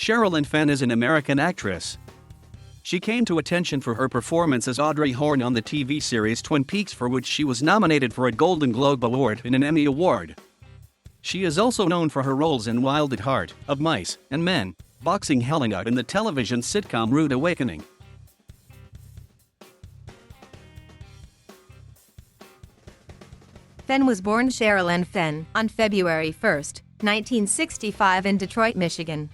Sherilyn Fenn is an American actress. She came to attention for her performance as Audrey Horne on the TV series Twin Peaks, for which she was nominated for a Golden Globe Award and an Emmy Award. She is also known for her roles in Wild at Heart, Of Mice and Men, Boxing Helena, and the television sitcom Rude Awakening. Fenn was born Sherilyn Fenn on February 1, 1965 in Detroit, Michigan.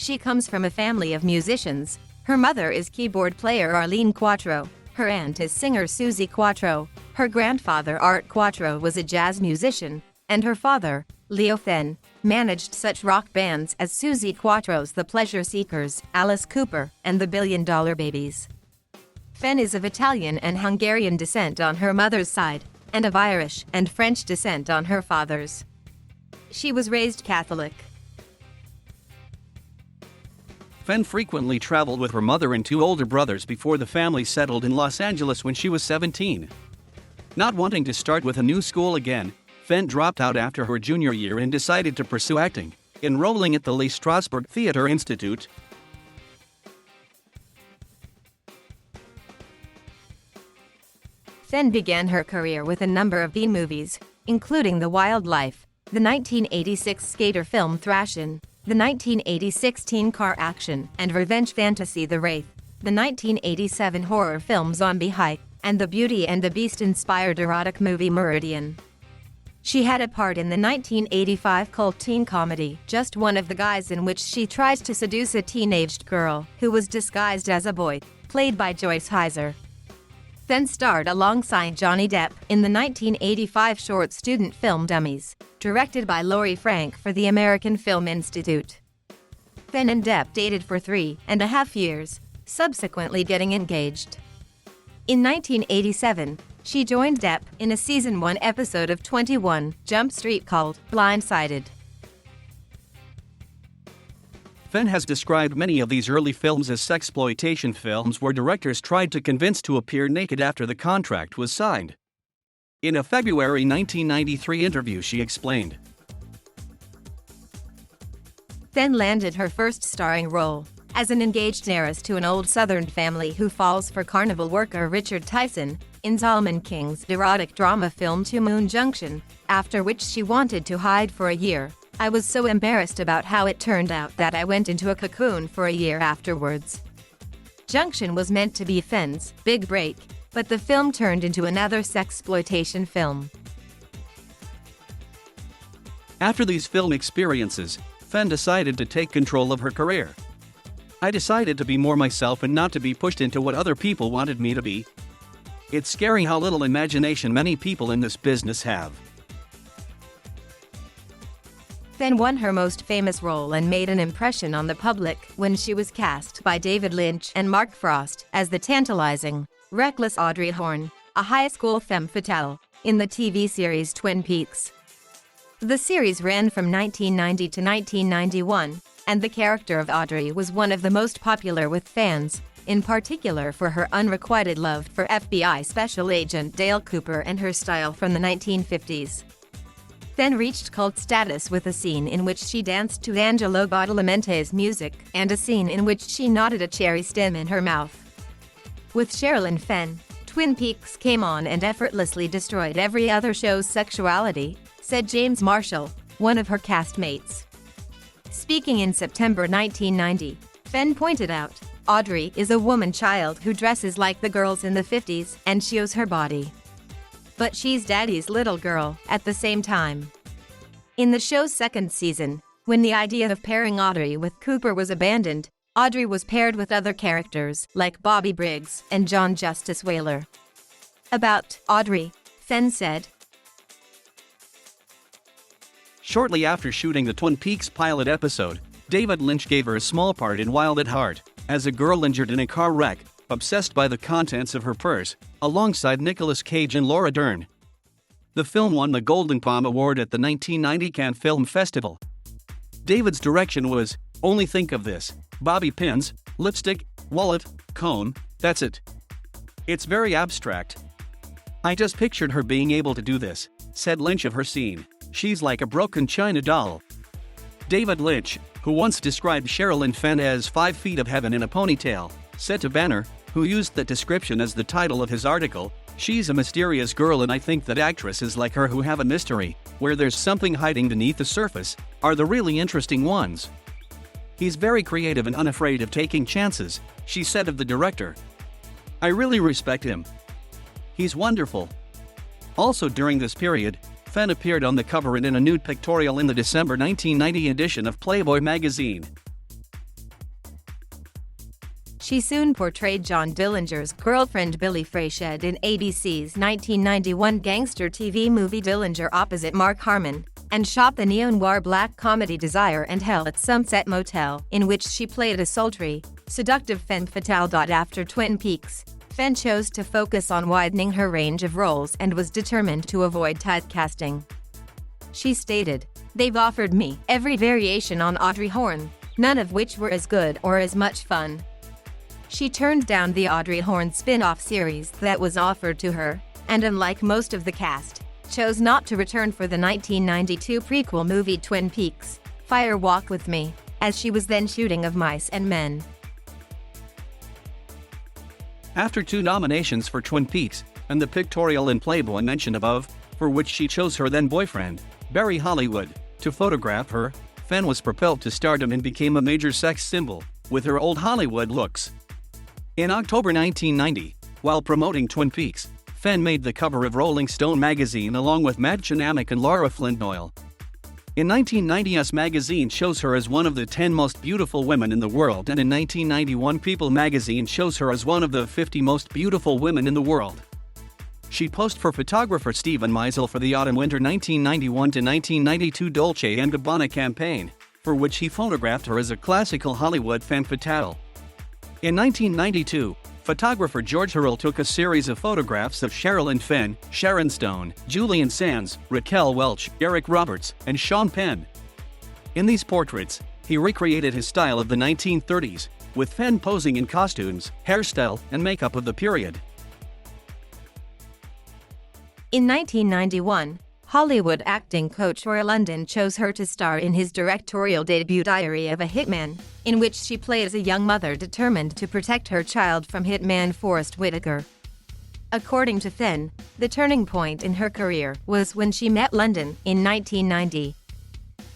She comes from a family of musicians. Her mother is keyboard player Arlene Quattro, her aunt is singer Susie Quattro, her grandfather Art Quattro was a jazz musician, and her father, Leo Fenn, managed such rock bands as Susie Quattro's The Pleasure Seekers, Alice Cooper, and the Billion Dollar Babies. Fenn is of Italian and Hungarian descent on her mother's side, and of Irish and French descent on her father's. She was raised Catholic. Fenn frequently traveled with her mother and two older brothers before the family settled in Los Angeles when she was 17. Not wanting to start with a new school again, Fenn dropped out after her junior year and decided to pursue acting, enrolling at the Lee Strasberg Theatre Institute. Fenn began her career with a number of B-movies, including The Wildlife, the 1986 skater film Thrashin', the 1986 teen car action and revenge fantasy The Wraith, the 1987 horror film Zombie High, and the Beauty and the Beast-inspired erotic movie Meridian. She had a part in the 1985 cult teen comedy Just One of the Guys, in which she tries to seduce a teenaged girl who was disguised as a boy, played by Joyce Heiser. Fenn starred alongside Johnny Depp in the 1985 short student film Dummies, directed by Laurie Frank for the American Film Institute. Fenn and Depp dated for 3.5 years, subsequently getting engaged. In 1987, she joined Depp in a Season 1 episode of 21 Jump Street called Blindsided. Fenn has described many of these early films as sexploitation films where directors tried to convince to appear naked after the contract was signed. In a February 1993 interview, she explained, Fenn landed her first starring role as an engaged heiress to an old Southern family who falls for carnival worker Richard Tyson in Solomon King's erotic drama film Two Moon Junction, after which she wanted to hide for a year. I was so embarrassed about how it turned out that I went into a cocoon for a year afterwards. Junction was meant to be Fenn's big break, but the film turned into another sexploitation film. After these film experiences, Fenn decided to take control of her career. I decided to be more myself and not to be pushed into what other people wanted me to be. It's scary how little imagination many people in this business have. Fenn won her most famous role and made an impression on the public when she was cast by David Lynch and Mark Frost as the tantalizing, reckless Audrey Horne, a high school femme fatale, in the TV series Twin Peaks. The series ran from 1990 to 1991, and the character of Audrey was one of the most popular with fans, in particular for her unrequited love for FBI Special Agent Dale Cooper and her style from the 1950s. Fenn reached cult status with a scene in which she danced to Angelo Badalamente's music and a scene in which she knotted a cherry stem in her mouth. With Sherilyn Fenn, Twin Peaks came on and effortlessly destroyed every other show's sexuality, said James Marshall, one of her castmates. Speaking in September 1990, Fenn pointed out, Audrey is a woman child who dresses like the girls in the 50s and shows her body. But she's daddy's little girl at the same time. In the show's second season, when the idea of pairing Audrey with Cooper was abandoned, Audrey was paired with other characters like Bobby Briggs and John Justice Whaler. About Audrey, Fenn said, Shortly after shooting the Twin Peaks pilot episode, David Lynch gave her a small part in Wild at Heart, as a girl injured in a car wreck, obsessed by the contents of her purse, alongside Nicolas Cage and Laura Dern. The film won the Golden Palm Award at the 1990 Cannes Film Festival. David's direction was, only think of this, bobby pins, lipstick, wallet, comb, that's it. It's very abstract. I just pictured her being able to do this, said Lynch of her scene. She's like a broken china doll. David Lynch, who once described Sherilyn Fenn as 5 feet of heaven in a ponytail, said to Banner, who used that description as the title of his article, "She's a mysterious girl, and I think that actresses like her who have a mystery, where there's something hiding beneath the surface, are the really interesting ones." "He's very creative and unafraid of taking chances," she said of the director. "I really respect him. He's wonderful." Also during this period, Fenn appeared on the cover and in a nude pictorial in the December 1990 edition of Playboy magazine. She soon portrayed John Dillinger's girlfriend Billie Freyshad in ABC's 1991 gangster TV movie Dillinger opposite Mark Harmon, and shot the neo-noir black comedy Desire and Hell at Sunset Motel, in which she played a sultry, seductive femme fatale. After Twin Peaks, Fenn chose to focus on widening her range of roles and was determined to avoid typecasting. She stated, "They've offered me every variation on Audrey Horne, none of which were as good or as much fun." She turned down the Audrey Horne spin-off series that was offered to her, and unlike most of the cast, chose not to return for the 1992 prequel movie Twin Peaks: Fire Walk with Me, as she was then shooting Of Mice and Men. After 2 nominations for Twin Peaks, and the pictorial in Playboy mentioned above, for which she chose her then-boyfriend, Barry Hollywood, to photograph her, Fenn was propelled to stardom and became a major sex symbol, with her old Hollywood looks. In October 1990, while promoting Twin Peaks, Fenn made the cover of Rolling Stone magazine along with Matt Chanamick and Laura Flynn Doyle. In 1990, Us magazine shows her as one of the 10 most beautiful women in the world, and in 1991 People magazine shows her as one of the 50 most beautiful women in the world. She posed for photographer Steven Meisel for the autumn-winter 1991 to 1992 Dolce & Gabbana campaign, for which he photographed her as a classical Hollywood femme fatale. In 1992, photographer George Hurrell took a series of photographs of Sherilyn Fenn, Sharon Stone, Julian Sands, Raquel Welch, Eric Roberts, and Sean Penn. In these portraits, he recreated his style of the 1930s, with Fenn posing in costumes, hairstyle, and makeup of the period. In 1991, Hollywood acting coach Roy London chose her to star in his directorial debut Diary of a Hitman, in which she plays a young mother determined to protect her child from hitman Forrest Whitaker. According to Fenn, the turning point in her career was when she met London in 1990.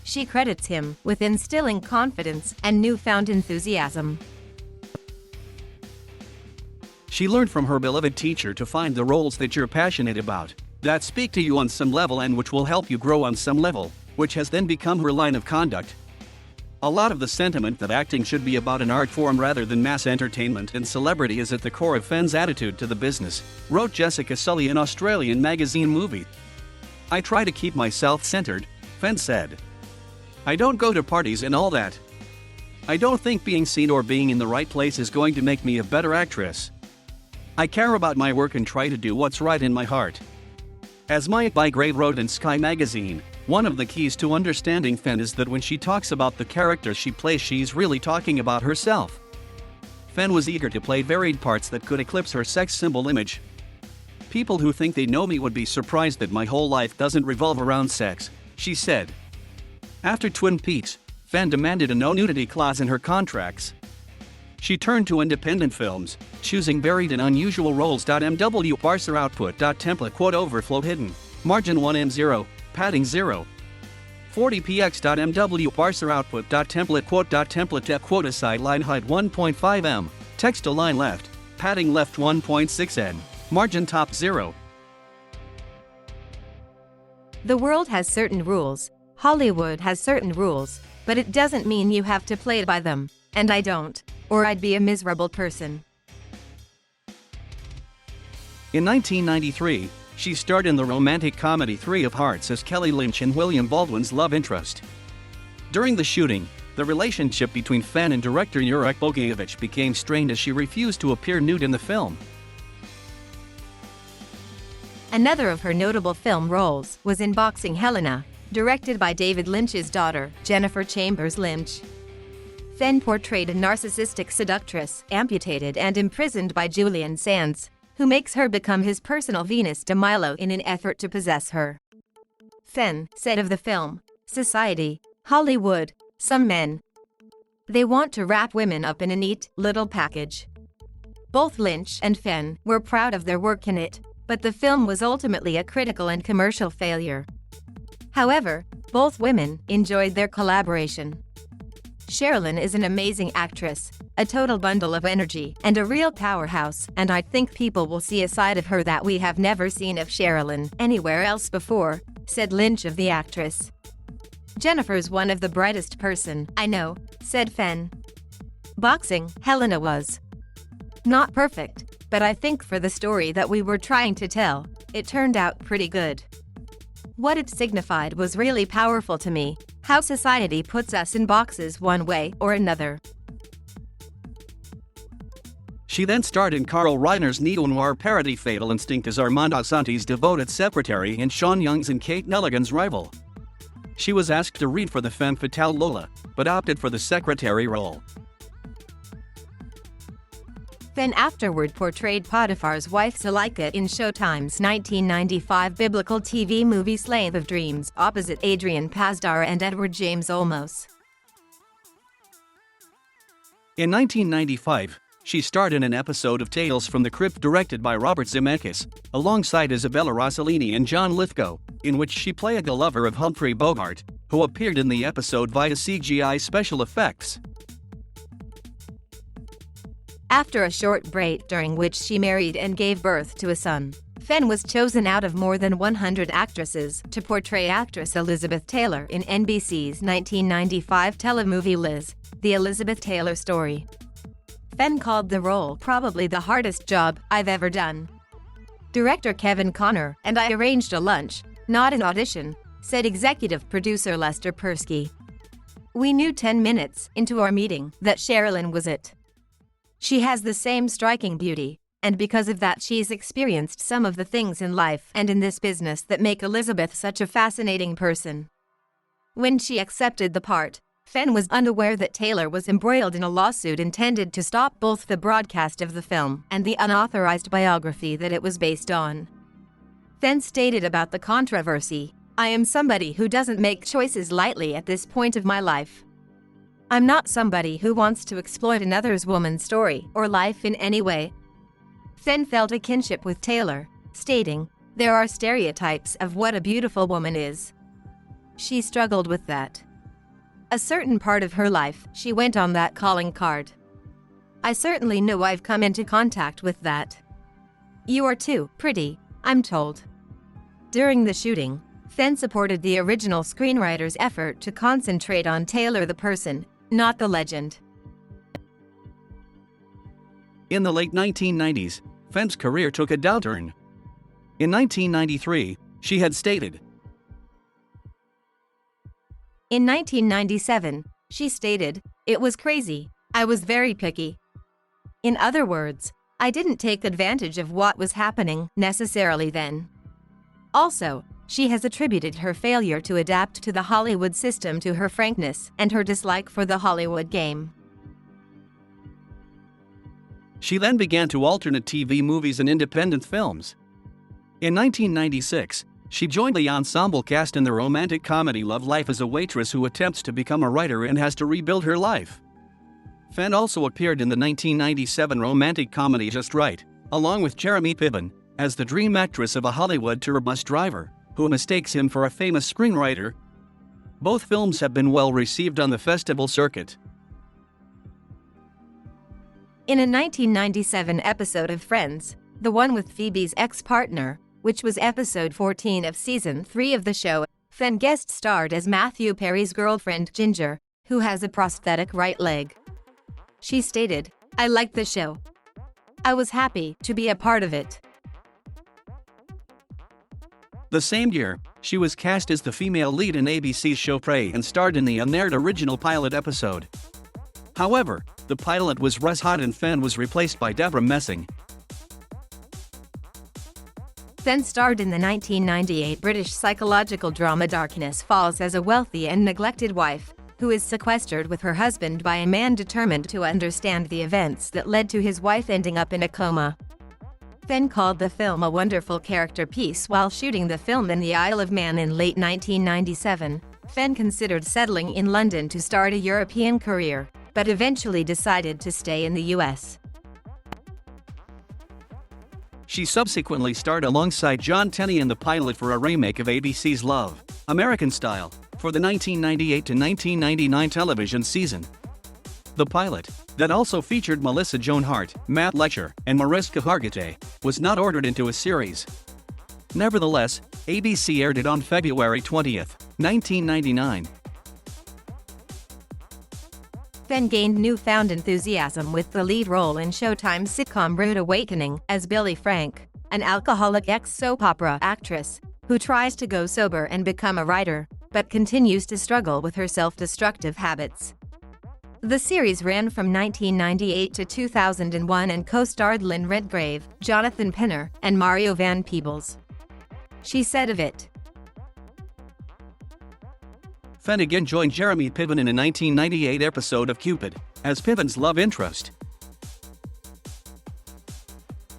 She credits him with instilling confidence and newfound enthusiasm. She learned from her beloved teacher to find the roles that you're passionate about, that speak to you on some level and which will help you grow on some level, which has then become her line of conduct. A lot of the sentiment that acting should be about an art form rather than mass entertainment and celebrity is at the core of Fenn's attitude to the business, wrote Jessica Sully in Australian magazine Movie. "I try to keep myself centered," Fenn said. "I don't go to parties and all that. I don't think being seen or being in the right place is going to make me a better actress. I care about my work and try to do what's right in my heart." As Maya Bygrave wrote in Sky magazine, one of the keys to understanding Fenn is that when she talks about the characters she plays, she's really talking about herself. Fenn was eager to play varied parts that could eclipse her sex symbol image. "People who think they know me would be surprised that my whole life doesn't revolve around sex," she said. After Twin Peaks, Fenn demanded a no-nudity clause in her contracts. She turned to independent films, choosing varied and unusual roles. MW parser output. Template quote overflow hidden, margin 1M0, padding 0. 40px. MW parser output. Template quote. Template depth quote aside line height 1.5m, text align left, padding left 1.6n, margin top 0. The world has certain rules, Hollywood has certain rules, but it doesn't mean you have to play by them, and I don't, or I'd be a miserable person. In 1993, she starred in the romantic comedy Three of Hearts as Kelly Lynch and William Baldwin's love interest. During the shooting, the relationship between Fenn and director Jurek Bogeyevich became strained as she refused to appear nude in the film. Another of her notable film roles was in Boxing Helena, directed by David Lynch's daughter, Jennifer Chambers Lynch. Fenn portrayed a narcissistic seductress, amputated and imprisoned by Julian Sands, who makes her become his personal Venus de Milo in an effort to possess her. Fenn said of the film, "Society, Hollywood, Some men. They want to wrap women up in a neat little package. Both Lynch and Fenn were proud of their work in it, but the film was ultimately a critical and commercial failure. However, both women enjoyed their collaboration. Sherilyn is an amazing actress, a total bundle of energy, and a real powerhouse, and I think people will see a side of her that we have never seen of Sherilyn anywhere else before, said Lynch of the actress. Jennifer's one of the brightest person I know, said Fenn. Boxing, Helena was not perfect, but I think for the story that we were trying to tell, it turned out pretty good. What it signified was really powerful to me, how society puts us in boxes one way or another. She then starred in Carl Reiner's neo-noir parody Fatal Instinct as Armando Santi's devoted secretary and Sean Young's and Kate Nelligan's rival. She was asked to read for the femme fatale Lola, but opted for the secretary role. Fenn afterward portrayed Potiphar's wife Zuleika in Showtime's 1995 biblical TV movie Slave of Dreams opposite Adrian Pasdar and Edward James Olmos. In 1995, she starred in an episode of Tales from the Crypt directed by Robert Zemeckis, alongside Isabella Rossellini and John Lithgow, in which she played the lover of Humphrey Bogart, who appeared in the episode via CGI special effects. After a short break during which she married and gave birth to a son, Fenn was chosen out of more than 100 actresses to portray actress Elizabeth Taylor in NBC's 1995 telemovie Liz, The Elizabeth Taylor Story. Fenn called the role probably the hardest job I've ever done. Director Kevin Connor and I arranged a lunch, not an audition, said executive producer Lester Persky. We knew 10 minutes into our meeting that Sherilyn was it. She has the same striking beauty, and because of that she's experienced some of the things in life and in this business that make Elizabeth such a fascinating person. When she accepted the part, Fenn was unaware that Taylor was embroiled in a lawsuit intended to stop both the broadcast of the film and the unauthorized biography that it was based on. Fenn stated about the controversy, "I am somebody who doesn't make choices lightly at this point of my life. I'm not somebody who wants to exploit another woman's story or life in any way." Fenn felt a kinship with Taylor, stating, "There are stereotypes of what a beautiful woman is. She struggled with that. A certain part of her life, she went on that calling card. I certainly know I've come into contact with that. You are too pretty, I'm told." During the shooting, Fenn supported the original screenwriter's effort to concentrate on Taylor the person, not the legend. In the late 1990s, Fenn's career took a downturn. In 1993, she had stated, In 1997, she stated, "It was crazy. I was very picky. In other words, I didn't take advantage of what was happening necessarily then." Also, she has attributed her failure to adapt to the Hollywood system to her frankness and her dislike for the Hollywood game. She then began to alternate TV movies and independent films. In 1996, she joined the ensemble cast in the romantic comedy Love Life as a waitress who attempts to become a writer and has to rebuild her life. Fenn also appeared in the 1997 romantic comedy Just Right, along with Jeremy Piven, as the dream actress of a Hollywood tour bus driver, who mistakes him for a famous screenwriter. Both films have been well received on the festival circuit. In a 1997 episode of Friends, the one with Phoebe's ex-partner, which was episode 14 of season 3 of the show, Fenn guest starred as Matthew Perry's girlfriend Ginger, who has a prosthetic right leg. She stated, "I liked the show. I was happy to be a part of it." The same year, she was cast as the female lead in ABC's show Prey and starred in the unaired original pilot episode. However, the pilot was red hot and Fenn was replaced by Deborah Messing. Fenn starred in the 1998 British psychological drama Darkness Falls as a wealthy and neglected wife, who is sequestered with her husband by a man determined to understand the events that led to his wife ending up in a coma. Fenn called the film a wonderful character piece while shooting the film in the Isle of Man in late 1997, Fenn considered settling in London to start a European career, but eventually decided to stay in the US. She subsequently starred alongside John Tenney in the pilot for a remake of ABC's Love, American Style, for the 1998 to 1999 television season. The pilot, that also featured Melissa Joan Hart, Matt Letcher, and Mariska Hargitay, was not ordered into a series. Nevertheless, ABC aired it on February 20, 1999. Fenn gained newfound enthusiasm with the lead role in Showtime's sitcom Rude Awakening as Billy Frank, an alcoholic ex-soap opera actress who tries to go sober and become a writer, but continues to struggle with her self-destructive habits. The series ran from 1998 to 2001 and co-starred Lynn Redgrave, Jonathan Penner, and Mario Van Peebles. She said of it, Fenn again joined Jeremy Piven in a 1998 episode of Cupid, as Piven's love interest.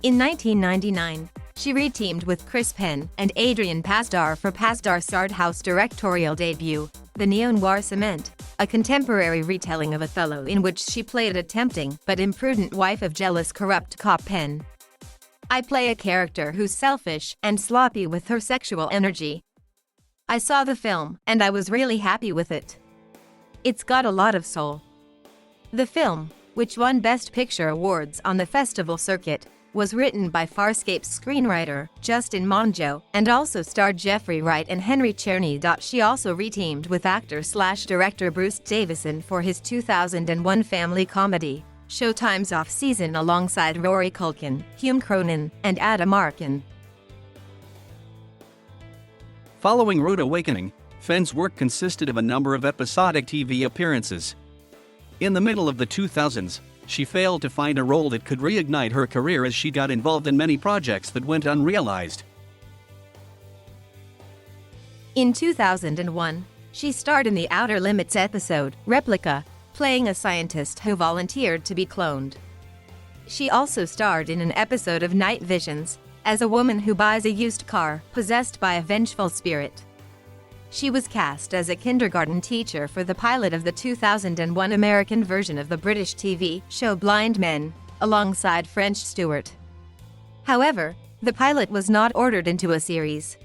In 1999, she re-teamed with Chris Penn and Adrian Pasdar for Pasdar's Art House directorial debut, The Neo-Noir Cement, a contemporary retelling of Othello in which she played a tempting but imprudent wife of jealous corrupt cop Penn. I play a character who's selfish and sloppy with her sexual energy. I saw the film, and I was really happy with it. It's got a lot of soul. The film, which won Best Picture awards on the festival circuit, was written by Farscape's screenwriter, Justin Monjo, and also starred Jeffrey Wright and Henry Czerny. She also re-teamed with actor/director Bruce Davison for his 2001 family comedy, Showtime's Off-Season, alongside Rory Culkin, Hume Cronin, and Adam Arkin. Following Rude Awakening, Fenn's work consisted of a number of episodic TV appearances. In the middle of the 2000s, she failed to find a role that could reignite her career as she got involved in many projects that went unrealized. In 2001, she starred in the Outer Limits episode, Replica, playing a scientist who volunteered to be cloned. She also starred in an episode of Night Visions, as a woman who buys a used car possessed by a vengeful spirit. She was cast as a kindergarten teacher for the pilot of the 2001 American version of the British TV show Blind Men, alongside French Stewart. However, the pilot was not ordered into a series.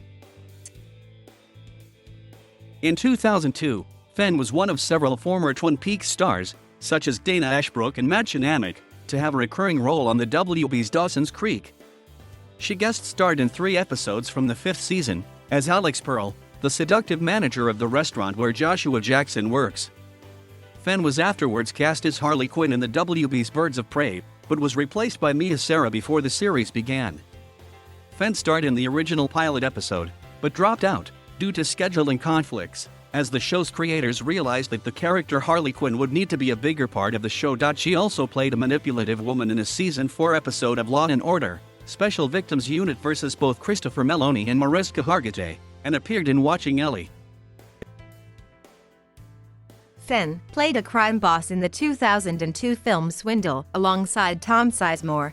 In 2002, Fenn was one of several former Twin Peaks stars, such as Dana Ashbrook and Madchen Amick, to have a recurring role on the WB's Dawson's Creek. She guest-starred in 3 episodes from the 5th season, as Alex Pearl, the seductive manager of the restaurant where Joshua Jackson works. Fenn was afterwards cast as Harley Quinn in the WB's Birds of Prey, but was replaced by Mia Sara before the series began. Fenn starred in the original pilot episode, but dropped out, due to scheduling conflicts, as the show's creators realized that the character Harley Quinn would need to be a bigger part of the show. She also played a manipulative woman in a Season 4 episode of Law & Order, Special Victims Unit versus both Christopher Meloni and Mariska Hargitay, and appeared in Watching Ellie. Fenn played a crime boss in the 2002 film Swindle, alongside Tom Sizemore.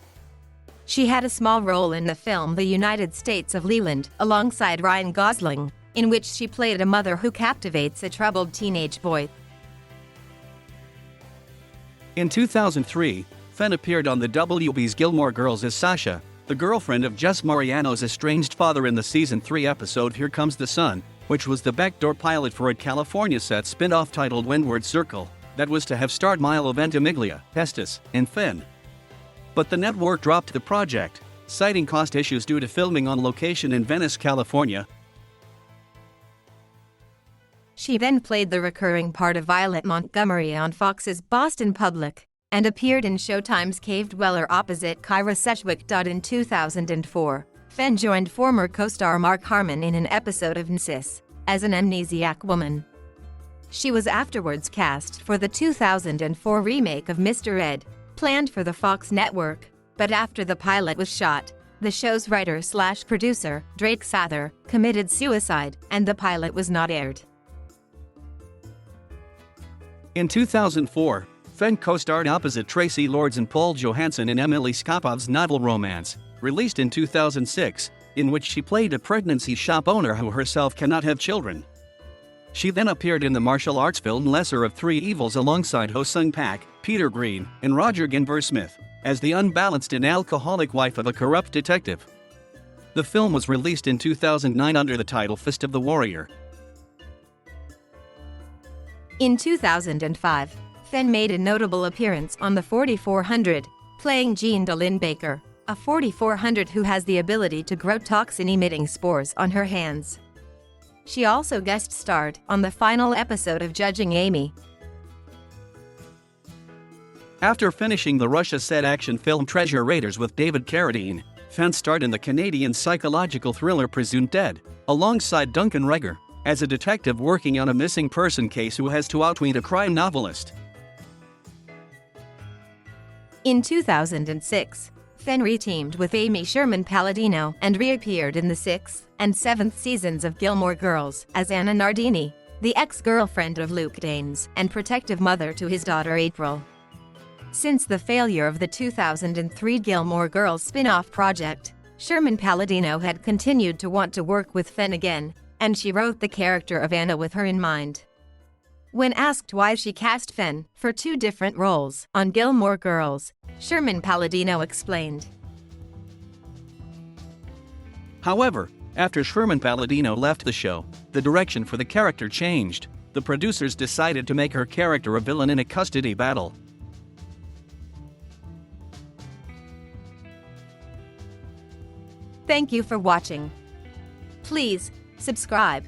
She had a small role in the film The United States of Leland, alongside Ryan Gosling, in which she played a mother who captivates a troubled teenage boy. In 2003, Fenn appeared on the WB's Gilmore Girls as Sasha, the girlfriend of Jess Mariano's estranged father in the Season 3 episode Here Comes the Sun, which was the backdoor pilot for a California set spin-off titled Windward Circle, that was to have starred Milo Ventimiglia, Pestis, and Fenn. But the network dropped the project, citing cost issues due to filming on location in Venice, California. She then played the recurring part of Violet Montgomery on Fox's Boston Public, and appeared in Showtime's Cave Dweller opposite Kyra Sedgwick. In 2004, Fenn joined former co-star Mark Harmon in an episode of Nsis, as an amnesiac woman. She was afterwards cast for the 2004 remake of Mr. Ed, planned for the Fox network, but after the pilot was shot, the show's writer/producer, Drake Sather, committed suicide, and the pilot was not aired. In 2004, Fenn co-starred opposite Tracy Lords and Paul Johansson in Emily Skapov's novel Romance, released in 2006, in which she played a pregnancy shop owner who herself cannot have children. She then appeared in the martial arts film Lesser of Three Evils alongside Ho Sung Pak, Peter Green, and Roger Guenveur-Smith, as the unbalanced and alcoholic wife of a corrupt detective. The film was released in 2009 under the title Fist of the Warrior. In 2005, Fenn made a notable appearance on the 4400, playing Jean DeLynn Baker, a 4400 who has the ability to grow toxin-emitting spores on her hands. She also guest starred on the final episode of Judging Amy. After finishing the Russia-set action film Treasure Raiders with David Carradine, Fenn starred in the Canadian psychological thriller Presumed Dead, alongside Duncan Reger, as a detective working on a missing person case who has to outwit a crime novelist. In 2006, Fenn re-teamed with Amy Sherman-Palladino and reappeared in the 6th and 7th seasons of Gilmore Girls as Anna Nardini, the ex-girlfriend of Luke Danes and protective mother to his daughter April. Since the failure of the 2003 Gilmore Girls spin-off project, Sherman-Palladino had continued to want to work with Fenn again, and she wrote the character of Anna with her in mind. When asked why she cast Fenn for 2 different roles on Gilmore Girls, Sherman-Palladino explained. However, after Sherman-Palladino left the show, the direction for the character changed. The producers decided to make her character a villain in a custody battle. Thank you for watching. Please subscribe.